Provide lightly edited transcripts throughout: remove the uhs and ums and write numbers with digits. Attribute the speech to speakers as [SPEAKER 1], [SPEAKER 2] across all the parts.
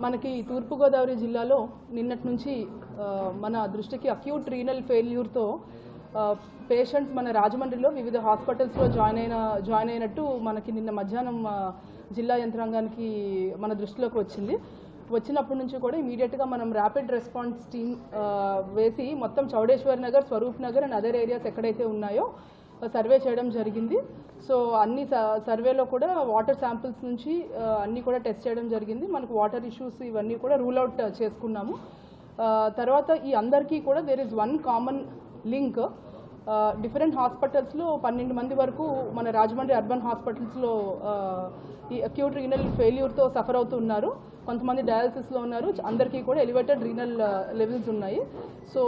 [SPEAKER 1] మనకి తూర్పుగోదావరి జిల్లాలో నిన్నటి నుంచి మన దృష్టికి అక్యూట్ రీనల్ ఫెయిల్యూర్తో పేషెంట్స్ మన రాజమండ్రిలో వివిధ హాస్పిటల్స్లో జాయిన్ అయినట్టు మనకి నిన్న మధ్యాహ్నం జిల్లా యంత్రాంగానికి మన దృష్టిలోకి వచ్చినప్పటి నుంచి కూడా ఇమీడియట్గా మనం ర్యాపిడ్ రెస్పాన్స్ టీమ్ వేసి మొత్తం Chowdeshwar Nagar, Swaroop Nagar and other areas ఎక్కడైతే ఉన్నాయో సర్వే చేయడం జరిగింది. సో అన్ని సర్వేలో కూడా వాటర్ శాంపిల్స్ నుంచి అన్నీ కూడా టెస్ట్ చేయడం జరిగింది. మనకు వాటర్ ఇష్యూస్ ఇవన్నీ కూడా రూల్ అవుట్ చేసుకున్నాము. తర్వాత ఈ అందరికీ కూడా there is one common link. Different హాస్పిటల్స్లో 12 మంది వరకు మన రాజమండ్రి అర్బన్ హాస్పిటల్స్లో ఈ అక్యూట్ రీనల్ ఫెయిల్యూర్తో సఫర్ అవుతున్నారు. కొంతమంది డయాలసిస్లో ఉన్నారు. అందరికీ కూడా ఎలివేటెడ్ రీనల్ లెవెల్స్ ఉన్నాయి. సో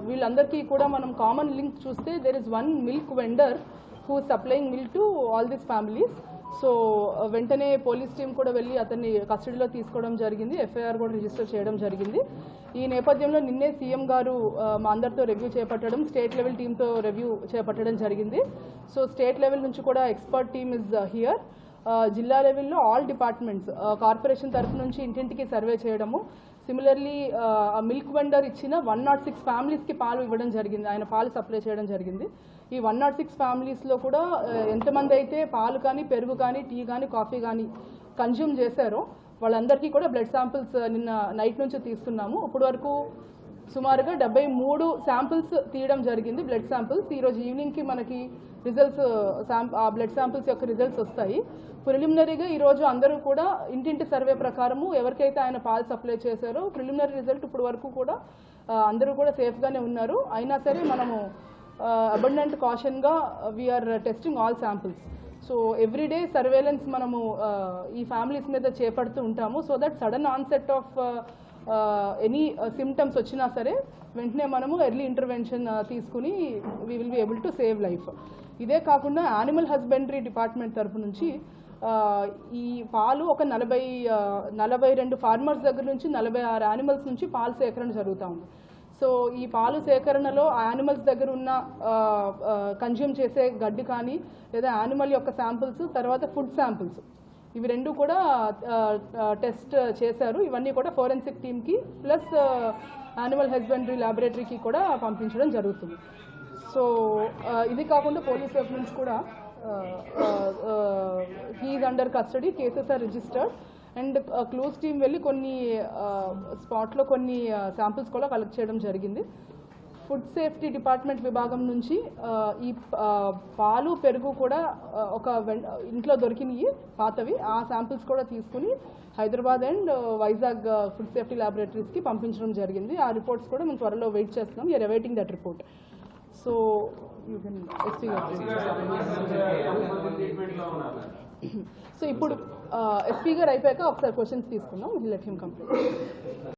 [SPEAKER 1] వీళ్ళందరికీ కూడా మనం కామన్ లింక్ చూస్తే there is one milk vendor who supplying milk to all these families. So వెంటనే పోలీస్ టీం కూడా వెళ్ళి అతన్ని కస్టడీలో తీసుకోవడం జరిగింది. ఎఫ్ఐఆర్ కూడా రిజిస్టర్ చేయడం జరిగింది. ఈ నేపథ్యంలో నిన్నే సీఎం గారు మా అందరితో రివ్యూ చేపట్టడం, స్టేట్ లెవెల్ టీంతో రివ్యూ చేపట్టడం జరిగింది. సో స్టేట్ లెవెల్ నుంచి కూడా ఎక్స్పర్ట్ టీమ్ ఇస్ హియర్. జిల్లా లెవెల్లో ఆల్ డిపార్ట్మెంట్స్ కార్పొరేషన్ తరఫు నుంచి ఇంటింటికి సర్వే చేయడము, సిమిలర్లీ మిల్క్ వెండర్ ఇచ్చిన 106 ఫ్యామిలీస్కి పాలు ఇవ్వడం జరిగింది. ఆయన పాలు సప్లై చేయడం జరిగింది. ఈ 106 ఫ్యామిలీస్లో కూడా ఎంతమంది అయితే పాలు కానీ, పెరుగు కానీ, టీ కానీ, కాఫీ కానీ కన్జ్యూమ్ చేశారో వాళ్ళందరికీ కూడా బ్లడ్ శాంపిల్స్ నిన్న నైట్ నుంచి తీస్తున్నాము. ఇప్పటి వరకు సుమారుగా 73 శాంపిల్స్ తీయడం జరిగింది, బ్లడ్ శాంపిల్స్. ఈరోజు ఈవినింగ్కి మనకి రిజల్ట్స్ ఆ బ్లడ్ శాంపిల్స్ యొక్క రిజల్ట్స్ వస్తాయి. ప్రిలిమినరీగా ఈరోజు అందరూ కూడా ఇంటింటి సర్వే ప్రకారము ఎవరికైతే ఆయన పాలు సప్లై చేశారో ప్రిలిమినరీ రిజల్ట్ ఇప్పుడు వరకు కూడా అందరూ కూడా సేఫ్గానే ఉన్నారు. అయినా సరే మనము అబండెంట్ కాషన్గా we are testing all samples. So everyday surveillance మనము ఈ ఫ్యామిలీస్ మీద చేపడుతూ ఉంటాము. So that sudden onset of any symptoms వచ్చినా సరే వెంటనే మనము ఎర్లీ ఇంటర్వెన్షన్ తీసుకుని we will be able to save life. ఇదే కాకుండా యానిమల్ హస్బెండరీ డిపార్ట్మెంట్ తరఫు నుంచి ఈ పాలు ఒక 42 ఫార్మర్స్ దగ్గర నుంచి 46 యానిమల్స్ నుంచి పాలు సేకరణ జరుగుతూ ఉంది. సో ఈ పాలు సేకరణలో యానిమల్స్ దగ్గర ఉన్న కన్జ్యూమ్ చేసే గడ్డి కానీ లేదా యానిమల్ యొక్క శాంపిల్స్, తర్వాత ఫుడ్ శాంపిల్స్, ఇవి రెండు కూడా టెస్ట్ చేశారు. ఇవన్నీ కూడా ఫోరెన్సిక్ టీమ్కి ప్లస్ యానిమల్ హస్బెండరీ ల్యాబొరేటరీకి కూడా పంపించడం జరుగుతుంది. సో ఇది కాకుండా పోలీస్ వైపు నుంచి కూడా he's under custody, cases are registered and clues team వెళ్ళి కొన్ని స్పాట్లో కొన్ని శాంపిల్స్ కూడా కలెక్ట్ చేయడం జరిగింది. ఫుడ్ సేఫ్టీ డిపార్ట్మెంట్ విభాగం నుంచి ఈ పాలు, పెరుగు కూడా ఒక ఇంట్లో దొరికినవి పాతవి, ఆ శాంపిల్స్ కూడా తీసుకుని Hyderabad and Vizag food safety ల్యాబొరేటరీస్కి పంపించడం జరిగింది. ఆ రిపోర్ట్స్ కూడా మేము త్వరలో వెయిట్ చేస్తున్నాం. You are awaiting that report. So you can so ఇప్పుడు ఎస్పీ గారు అయిపోయాక ఒకసారి క్వశ్చన్స్ తీసుకున్నాం. Let him complete.